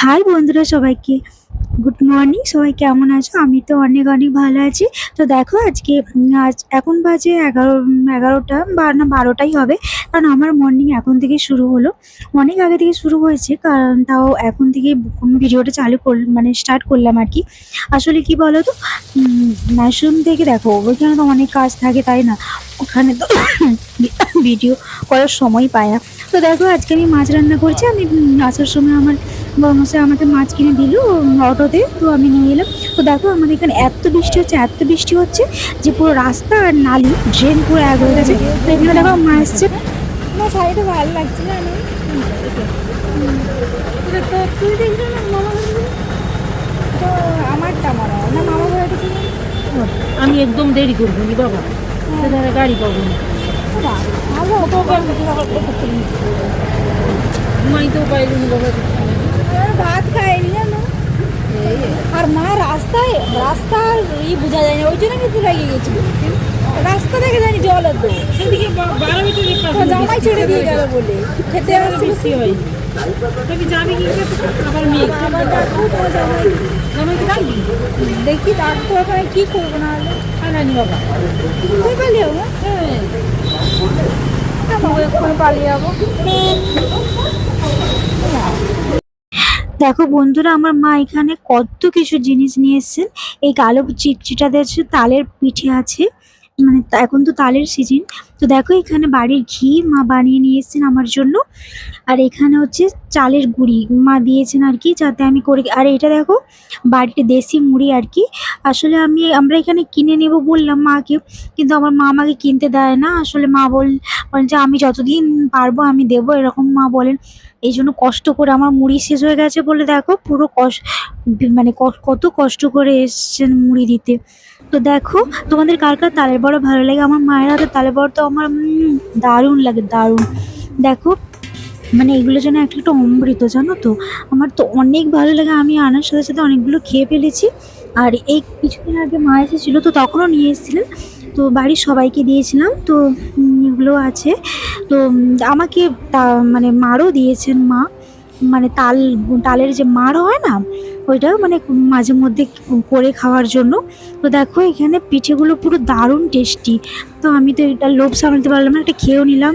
High বন্ধুরা, সবাইকে good morning. সবাই কেমন আছো? আমি তো অনেক অনেক ভালো আছি। তো দেখো আজকে আজ এখন বাজে 11টা বা না 12টাই হবে, কারণ আমার মর্নিং এখন থেকে শুরু হলো। অনেক আগে থেকে শুরু হয়েছে, কারণ তাও এখন থেকে ভিডিওটা চালু মানে স্টার্ট করলাম আর কি। আসলে কি বলো তো, নার্সিং থেকে দেখো ওইখানে তো অনেক কাজ থাকে, তাই না? ওখানে তো ভিডিও করার সময় পায় না। তো দেখো আজকে আমি মাছ রান্না করছি। আমি আসার সময় আমার বড়মশাই আমাকে মাছ কিনে দিল অটোতে, তো আমি নিয়ে এলাম। তো দেখো আমাদের এখানে এত বৃষ্টি হচ্ছে, এত বৃষ্টি হচ্ছে যে পুরো রাস্তা আর নালি ড্রেন পুরো এক হয়ে গেছে। তো এখানে দেখো মা এসছে। না, শাড়িটা ভালো লাগছে না। তো তুই দেখলি না মামা ঘরে? তো আমারটা মনে হয় না, মামা ঘরে তো আমি একদম দেরি করবো নি বাবা, সেখানে গাড়ি পাবো না। ভালো ঘুমাইতেও পাইনি বাবা। ভাত খাইনি জানো। আর মা রাস্তায় রাস্তার বোঝা যায় না, ওই জন্য কিন্তু লাগিয়ে গেছিল। রাস্তা দেখে জানি জল তো সেদিকে 12 মিনিটের জামাই ছেড়ে দিয়ে গেল বলে খেতে আসছে। বেশি হয়নি। তুমি যাবি কি আবার মেয়ে জামাইকে ডাকবি? দেখি ডাকতে হবে, কি করবো না হলে আনানি বাবা। তুই পালিয়ে যাবো। হ্যাঁ, এক্ষুনি পালিয়ে যাবো। দেখো বন্ধুরা, আমার মা এখানে কত কিছু জিনিস নিয়ে এসেছেন। এই কালো চিটচিটাতে হচ্ছে তালের পিঠে আছে, মানে এখন তো তালের সিজন। তো দেখো এখানে বাড়ির ঘি মা বানিয়ে নিয়ে এসেছেন আমার জন্য। আর এখানে হচ্ছে চালের গুঁড়ি মা দিয়েছেন আর কি, যাতে আমি করে। আর এটা দেখো বাড়িতে দেশি মুড়ি আর কি। আসলে আমরা এখানে কিনে নেব বললাম মাকে, কিন্তু আমার মা আমাকে কিনতে দেয় না। আসলে মা বলেন যে আমি যতদিন পারবো আমি দেবো, এরকম মা বলেন। এই জন্য কষ্ট করে আমার মুড়ি শেষ হয়ে গেছে বলে দেখো পুরো মানে কত কষ্ট করে এসছেন মুড়ি দিতে। তো দেখো তোমাদের কার কার তালের বড়া ভালো লাগে? আমার মায়ের হাতে তালের বড়া তো আমার দারুণ লাগে, দারুণ। দেখো মানে এগুলো যেন একটা একটা অমৃত, জানো তো। আমার তো অনেক ভালো লাগে, আমি আনার সাথে সাথে অনেকগুলো খেয়ে ফেলেছি। আর এই কিছুদিন আগে মা এসেছিলো, তো তখনও নিয়ে এসেছিলেন। তো বাড়ির সবাইকে দিয়েছিলাম। তো এগুলো আছে। তো আমাকে মানে মারও দিয়েছেন মা, মানে তালের যে মার হয় না, ওইটা মানে মাঝে মধ্যে করে খাওয়ার জন্য। তো দেখো এখানে পিঠেগুলো পুরো দারুণ টেস্টি। তো আমি তো এটা লোভ সামলাতে পারলাম না, একটা খেয়েও নিলাম।